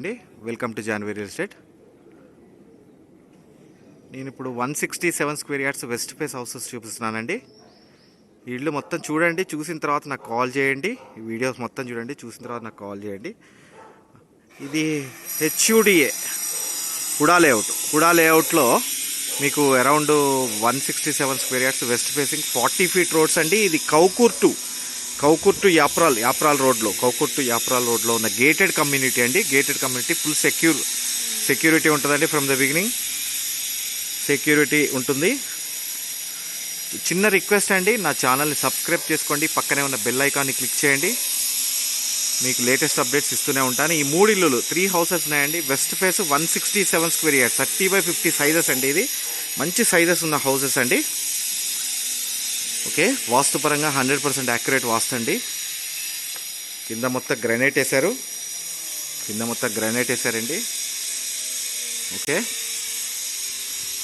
అండి welcome to Janhvi real estate. నేను ఇప్పుడు 167 square yards west face houses చూపిస్తున్నానండి. ఈ ఇల్లు మొత్తం చూడండి, చూసిన తర్వాత నాకు కాల్ చేయండి. ఈ వీడియోస్ మొత్తం చూడండి, చూసిన తర్వాత నాకు కాల్ చేయండి. ఇది హెచ్యుడిఏ హుడా లేఅవుట్లో మీకు around 167 square yards west facing 40 feet roads అండి. ఇది కౌకూర్ టు యాప్రాల్ రోడ్లో ఉన్న గేటెడ్ కమ్యూనిటీ అండి. గేటెడ్ కమ్యూనిటీ ఫుల్ సెక్యూరిటీ ఉంటుందండి. ఫ్రమ్ ద బిగినింగ్ సెక్యూరిటీ ఉంటుంది. చిన్న రిక్వెస్ట్ అండి, నా ఛానల్ని సబ్స్క్రైబ్ చేసుకోండి, పక్కనే ఉన్న బెల్ ఐకాన్ని క్లిక్ చేయండి. మీకు లేటెస్ట్ అప్డేట్స్ ఇస్తూనే ఉంటాను. ఈ 3 ఇల్లులు 3 హౌసెస్ ఉన్నాయండి. West face 167 square yards 30/50 sizes అండి. ఇది మంచి సైజెస్ ఉన్న హౌసెస్ అండి. ఓకే, వాస్తుపరంగా 100% యాక్యురేట్ వాస్తు అండి. కింద మొత్తం గ్రానైట్ వేసారండి. ఓకే,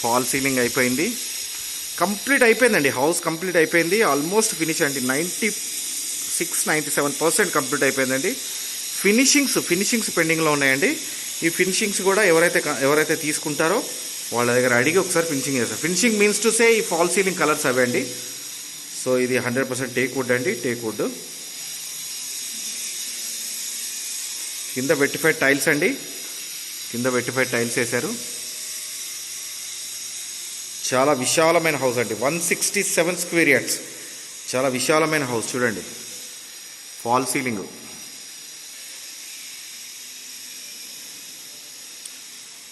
ఫాల్ సీలింగ్ అయిపోయింది, కంప్లీట్ అయిపోయిందండి. హౌస్ కంప్లీట్ అయిపోయింది, ఆల్మోస్ట్ ఫినిష్ అండి. 96-97% కంప్లీట్ అయిపోయిందండి. ఫినిషింగ్స్ పెండింగ్లో ఉన్నాయండి. ఈ ఫినిషింగ్స్ కూడా ఎవరైతే తీసుకుంటారో వాళ్ళ దగ్గర అడిగి ఒకసారి ఫినిషింగ్ చేస్తారు. ఫినిషింగ్ మీన్స్ టు సే ఈ ఫాల్ సీలింగ్ కలర్స్ అవే అండి. సో ఇది 100% టేక్ వుడ్ అండి. కింద వెట్టిఫైడ్ టైల్స్ అండి. వేశారు. చాలా విశాలమైన హౌస్ అండి. 167 స్క్వేర్ యార్డ్స్, చాలా విశాలమైన హౌస్. చూడండి, ఫాల్ సీలింగ్,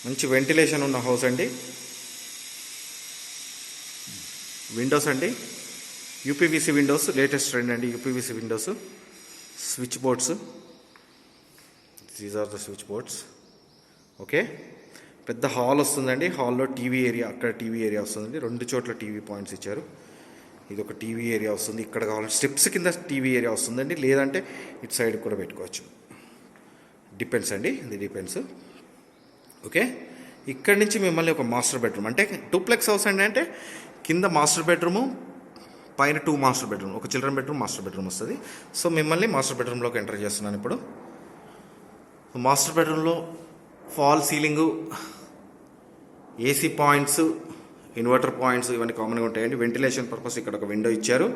మంచి వెంటిలేషన్ ఉన్న హౌస్ అండి. విండోస్ అండి, యూపీవీసీ విండోస్, లేటెస్ట్ ట్రెండ్ అండి. UPVC windows, switch boards, these are the switch boards. Okay, పెద్ద హాల్ వస్తుందండి. హాల్లో టీవీ ఏరియా, అక్కడ టీవీ ఏరియా వస్తుందండి. 2 చోట్ల టీవీ పాయింట్స్ ఇచ్చారు. ఇది ఒక టీవీ ఏరియా వస్తుంది. ఇక్కడ కావాలంటే స్టెప్స్ కింద టీవీ ఏరియా వస్తుందండి, లేదంటే ఇటు సైడ్ కూడా పెట్టుకోవచ్చు. డిపెండ్స్ అండి, ఇది డిపెండ్స్. ఓకే, ఇక్కడి నుంచి మిమ్మల్ని ఒక మాస్టర్ బెడ్రూమ్, అంటే డూప్లెక్స్ హౌస్ అండి. అంటే కింద మాస్టర్ బెడ్రూము, పైన 2 మాస్టర్ బెడ్రూమ్, ఒక చిల్డ్రన్ బెడ్రూమ్, మాస్టర్ బెడ్రూమ్ వస్తుంది. సో మిమ్మల్ని మాస్టర్ బెడ్రూమ్లోకి ఎంటర్ చేస్తున్నాను ఇప్పుడు. మాస్టర్ బెడ్రూమ్లో fall ceiling, AC points, inverter points ఇవన్నీ కామన్గా ఉంటాయండి. వెంటిలేషన్ పర్పస్ ఇక్కడ ఒక విండో ఇచ్చారు.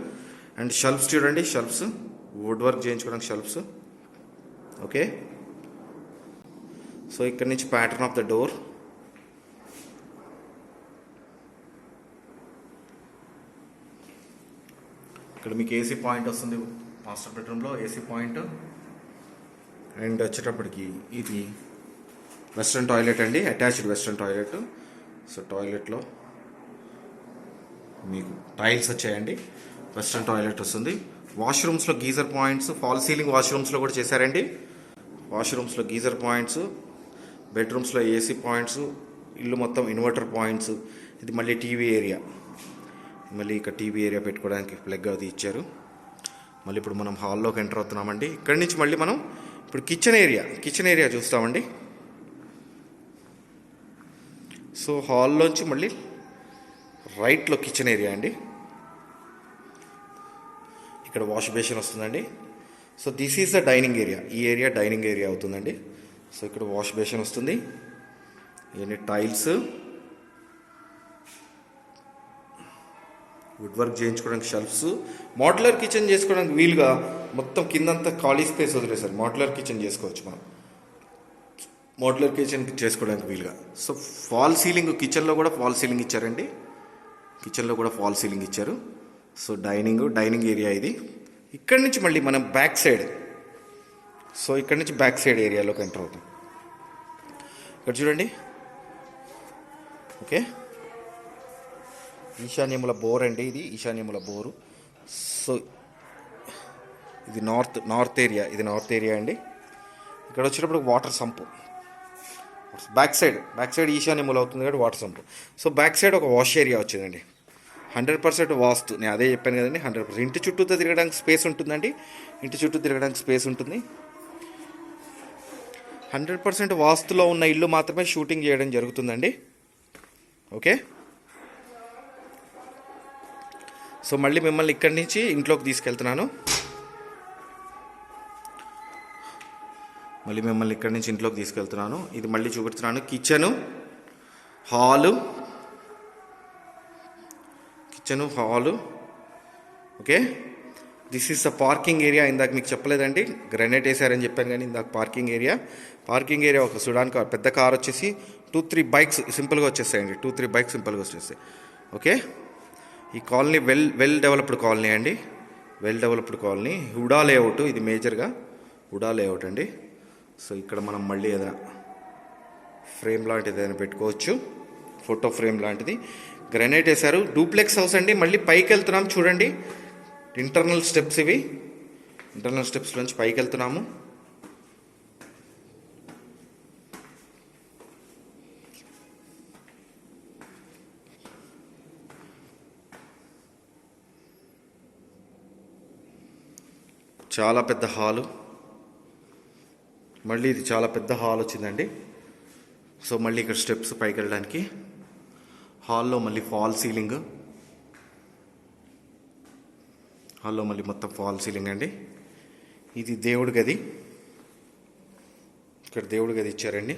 అండ్ షెల్ఫ్స్ చూడండి, షెల్ఫ్స్ వుడ్ వర్క్ చేయించుకోవడానికి షెల్ఫ్స్. ఓకే, సో ఇక్కడ నుంచి ప్యాటర్న్ ఆఫ్ ద డోర్. ఇక్కడ మీకు ఏసీ పాయింట్ వస్తుంది మాస్టర్ బెడ్రూమ్లో, ఏసీ పాయింట్. అండ్ వచ్చేటప్పటికి ఇది వెస్ట్రన్ టాయిలెట్ అండి, అటాచ్డ్ వెస్ట్రన్ టాయిలెట్. సో టాయిలెట్లో మీకు టైల్స్ వచ్చాయండి, వెస్ట్రన్ టాయిలెట్ వస్తుంది. వాష్రూమ్స్లో గీజర్ పాయింట్స్, ఫాల్ సీలింగ్ వాష్రూమ్స్లో కూడా చేశారండి. వాష్రూమ్స్లో గీజర్ పాయింట్స్, బెడ్రూమ్స్లో ఏసీ పాయింట్స్, ఇల్లు మొత్తం ఇన్వర్టర్ పాయింట్స్. ఇది మళ్ళీ టీవీ ఏరియా, మళ్ళీ ఇక్కడ టీవీ ఏరియా పెట్టుకోవడానికి ప్లగ్ అది ఇచ్చారు. మళ్ళీ ఇప్పుడు మనం హాల్లోకి ఎంటర్ అవుతున్నామండి. ఇక్కడి నుంచి మళ్ళీ మనం ఇప్పుడు కిచెన్ ఏరియా చూస్తామండి. సో హాల్లోంచి మళ్ళీ రైట్లో కిచెన్ ఏరియా అండి. ఇక్కడ వాష్ బేసిన్ వస్తుందండి. So this is the dining area. ఈ ఏరియా డైనింగ్ ఏరియా అవుతుందండి. సో ఇక్కడ వాష్ బేసిన్ వస్తుంది. ఇవన్నీ టైల్స్, వుడ్ వర్క్ చేయించుకోవడానికి షెల్ఫ్స్. మోడ్యులర్ కిచెన్ చేసుకోవడానికి వీలుగా మొత్తం కిందంతా ఖాళీ స్పేస్ వదిలేసారు. మోడ్యులర్ కిచెన్ చేసుకోవచ్చు మనం, మోడ్యులర్ కిచెన్ చేసుకోవడానికి వీలుగా. సో ఫాల్ సీలింగ్, కిచెన్లో కూడా ఫాల్ సీలింగ్ ఇచ్చారండి. సో డైనింగ్ ఏరియా ఇది. ఇక్కడి నుంచి మళ్ళీ మనం బ్యాక్ సైడ్, సో ఇక్కడి నుంచి బ్యాక్ సైడ్ ఏరియాలోకి ఎంటర్ అవుతాం. ఇక్కడ చూడండి. ఓకే, ఈశాన్యముల బోర్ అండి. ఇది ఈశాన్యముల బోరు. సో ఇది నార్త్ ఏరియా అండి. ఇక్కడ వచ్చేటప్పుడు వాటర్ సంపు, బ్యాక్ సైడ్ ఈశాన్యములు అవుతుంది కాబట్టి water sump. So back side ఒక వాష్ ఏరియా వచ్చిందండి. 100% వాస్తు, నేను అదే చెప్పాను కదండి. 100% ఇంటి చుట్టూతో తిరగడానికి స్పేస్ ఉంటుందండి. 100% వాస్తులో ఉన్న ఇల్లు మాత్రమే షూటింగ్ చేయడం జరుగుతుందండి. ఓకే, సో మళ్ళీ మిమ్మల్ని ఇక్కడి నుంచి ఇంట్లోకి తీసుకెళ్తున్నాను. మళ్ళీ మిమ్మల్ని ఇక్కడి నుంచి ఇంట్లోకి తీసుకెళ్తున్నాను. ఇది మళ్ళీ చూపెడుతున్నాను. Kitchen, hall, okay. This is the parking area. ఇందాక మీకు చెప్పలేదండి, గ్రానైట్ వేసారని చెప్పాను కానీ ఇందాక పార్కింగ్ ఏరియా ఒక సుడాన్ కార్, పెద్ద కార్ వచ్చేసి 2-3 బైక్స్ సింపుల్గా వచ్చేస్తాయండి. 2-3 బైక్స్ సింపుల్గా వచ్చేస్తాయి. ఓకే. ఈ కాలనీ వెల్ డెవలప్డ్ కాలనీ అండి. హుడా లేఅవుట్, ఇది మేజర్గా హుడా లేఅవుట్ అండి. సో ఇక్కడ మనం మళ్ళీ ఏదైనా ఫ్రేమ్ లాంటిది ఏదైనా పెట్టుకోవచ్చు, ఫోటో ఫ్రేమ్ లాంటిది. గ్రానైట్ వేశారు. డూప్లెక్స్ హౌస్ అండి. మళ్ళీ పైకి వెళ్తున్నాం చూడండి. ఇంటర్నల్ స్టెప్స్ ఇవి. ఇంటర్నల్ స్టెప్స్ నుంచి పైకి వెళ్తున్నాము. చాలా పెద్ద హాలు. మళ్ళీ ఇది చాలా పెద్ద హాల్ వచ్చిందండి. సో మళ్ళీ ఇక్కడ స్టెప్స్ పైకి వెళ్ళడానికి. హాల్లో మళ్ళీ ఫాల్ సీలింగ్. హాల్లో మళ్ళీ మొత్తం ఫాల్ సీలింగ్ అండి. ఇది దేవుడి గది. ఇక్కడ దేవుడి గది ఇచ్చారండి.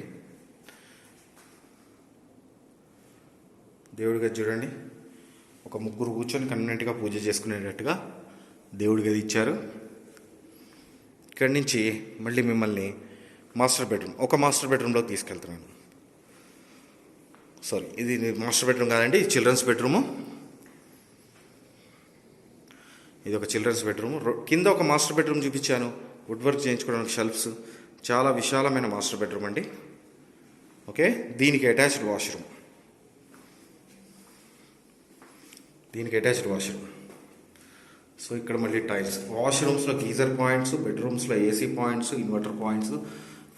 దేవుడి గది చూడండి. ఒక ముగ్గురు కూర్చొని కన్వీనెంట్గా పూజ చేసుకునేటట్టుగా దేవుడి గది ఇచ్చారు. ఇక్కడి నుంచి మళ్ళీ మిమ్మల్ని ఒక మాస్టర్ బెడ్రూమ్లోకి తీసుకెళ్తున్నాను. సారీ, ఇది మాస్టర్ బెడ్రూమ్ కాదండి, ఇది చిల్డ్రన్స్ బెడ్రూము. ఇది ఒక చిల్డ్రన్స్ బెడ్రూమ్. కింద ఒక మాస్టర్ బెడ్రూమ్ చూపించాను, వుడ్ వర్క్ చేయించుకోవడానికి షెల్ఫ్స్. చాలా విశాలమైన మాస్టర్ బెడ్రూమ్ అండి. ఓకే. దీనికి అటాచ్డ్ వాష్రూమ్. సో ఇక్కడ మళ్ళీ టైల్స్. వాష్రూమ్స్లో గీజర్ పాయింట్స్, బెడ్రూమ్స్లో AC points, inverter points,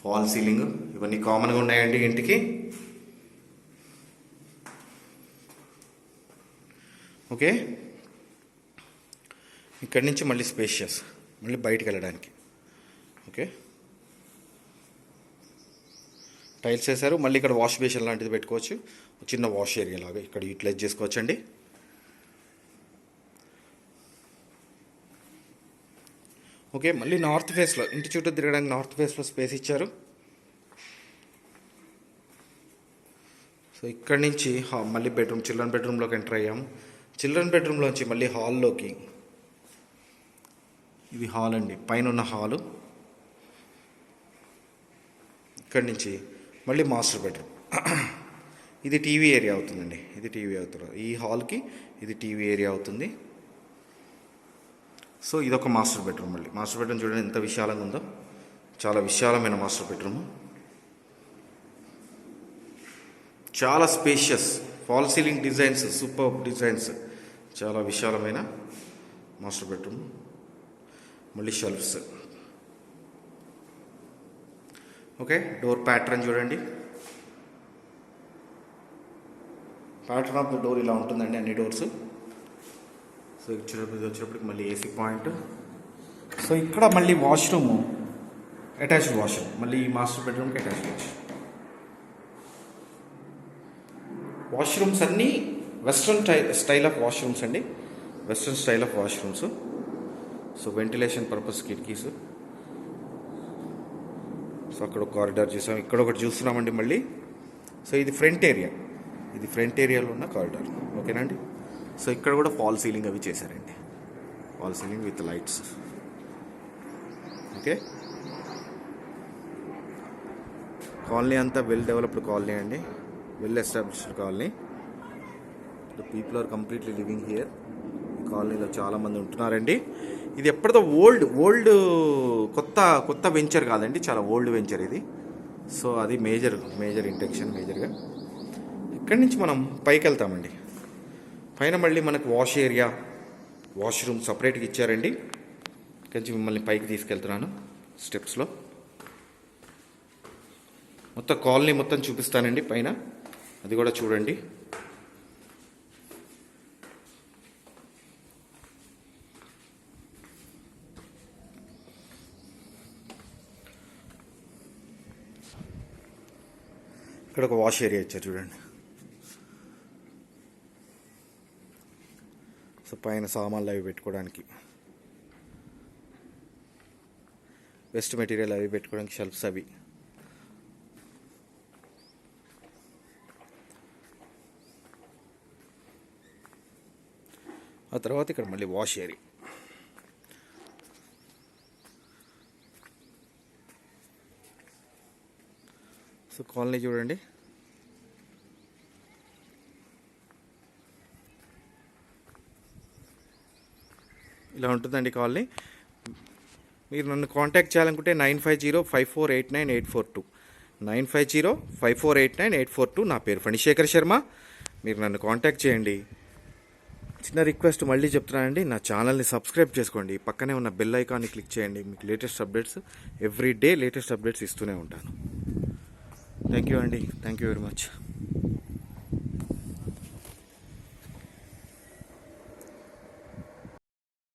fall ceiling, ఇవన్నీ కామన్గా ఉన్నాయండి ఇంటికి. ఓకే. ఇక్కడి నుంచి మళ్ళీ స్పేషియస్, మళ్ళీ బయటికి వెళ్ళడానికి. ఓకే. టైల్స్ వేసారు. మళ్ళీ ఇక్కడ వాష్ బేసిన్ లాంటిది పెట్టుకోవచ్చు, చిన్న వాష్ ఏరియా లాగా ఇక్కడ యూటిలైజ్ చేసుకోవచ్చు అండి. ఓకే. మళ్ళీ నార్త్ ఫేస్లో, ఇంటి చుట్టూ తిరగడానికి నార్త్ ఫేస్లో స్పేస్ ఇచ్చారు. సో ఇక్కడి నుంచి మళ్ళీ చిల్డ్రన్ బెడ్రూమ్లోకి ఎంటర్ అయ్యాము. చిల్డ్రన్ బెడ్రూమ్లోంచి మళ్ళీ హాల్లోకి. ఇది హాల్ అండి, పైన ఉన్న హాలు. ఇక్కడి నుంచి మళ్ళీ మాస్టర్ బెడ్రూమ్. ఇది టీవీ ఏరియా అవుతుందండి. ఈ హాల్కి ఇది టీవీ ఏరియా అవుతుంది. సో ఇదొక మాస్టర్ బెడ్రూమ్. మళ్ళీ మాస్టర్ బెడ్రూమ్ చూడండి ఎంత విశాలంగా ఉందో. చాలా విశాలమైన మాస్టర్ బెడ్రూమ్. చాలా spacious, fall ceiling designs, super designs. చాలా విశాలమైన మాస్టర్ బెడ్రూమ్. మళ్ళీ షెల్ఫ్స్. ఓకే. డోర్ ప్యాటర్న్ చూడండి. ప్యాటర్న్ ఆఫ్ ద డోర్ ఇలా ఉంటుందండి, అన్ని డోర్స్. సో వచ్చినప్పటికి మళ్ళీ ఏసీ పాయింట్. సో ఇక్కడ మళ్ళీ వాష్రూమ్, అటాచ్డ్ వాష్రూమ్. మళ్ళీ ఈ మాస్టర్ బెడ్రూమ్కి అటాచ్డ్ వాష్రూమ్స్ అన్నీ వెస్ట్రన్ స్టైల్ ఆఫ్ వాష్రూమ్స్ అండి. సో వెంటిలేషన్ పర్పస్ కిటికీస్. సో అక్కడ ఒక కారిడార్ చూసాం, ఇక్కడ ఒకటి చూస్తున్నామండి మళ్ళీ. సో ఇది ఫ్రంట్ ఏరియాలో ఉన్న కారిడార్. ఓకేనండి. సో ఇక్కడ కూడా ఫాల్ సీలింగ్ అవి చేశారండి, fall ceiling with lights. Okay. Colony అంతా వెల్ డెవలప్డ్ కాలనీ అండి, well established colony. The people are completely living here. ఈ కాలనీలో చాలామంది ఉంటున్నారండి. ఇది ఎప్పటిదో ఓల్డ్ కొత్త వెంచర్ కాదండి, చాలా ఓల్డ్ వెంచర్ ఇది. సో అది మేజర్ ఇంటెన్షన్ మేజర్గా. ఇక్కడి నుంచి మనం పైకి వెళ్తామండి. పైన మళ్ళీ మనకు వాష్ ఏరియా, వాష్రూమ్ సపరేట్గా ఇచ్చారండి. ఇక్కడి నుంచి మిమ్మల్ని పైకి తీసుకెళ్తున్నాను స్టెప్స్లో. మొత్తం కాలనీ మొత్తం చూపిస్తానండి పైన, అది కూడా చూడండి. ఇక్కడ ఒక వాష్ ఏరియా ఇచ్చారు చూడండి. సో పైన సామాన్లు అవి పెట్టుకోవడానికి. వెస్ట్ మెటీరియల్ అవి పెట్టుకోవడానికి షెల్ఫ్స్ అవి. ఆ తర్వాత ఇక్కడ మళ్ళీ వాష్ ఏరియా. సో కాలనీ చూడండి, ఇలా ఉంటుందండి కాలనీ. మీరు నన్ను కాంటాక్ట్ చేయాలనుకుంటే 9505489842 9505489842 నా పేరు ఫణిశేఖర్ శర్మ. మీరు నన్ను కాంటాక్ట్ చేయండి. చిన్న రిక్వెస్ట్ మళ్ళీ చెప్తున్నానండి, నా ఛానల్ని సబ్స్క్రైబ్ చేసుకోండి. పక్కనే ఉన్న బెల్ ఐకాన్ని క్లిక్ చేయండి. మీకు latest updates every day latest updates ఇస్తూనే ఉంటాను. థ్యాంక్ యూ అండి, థ్యాంక్ యూ వెరీ మచ్.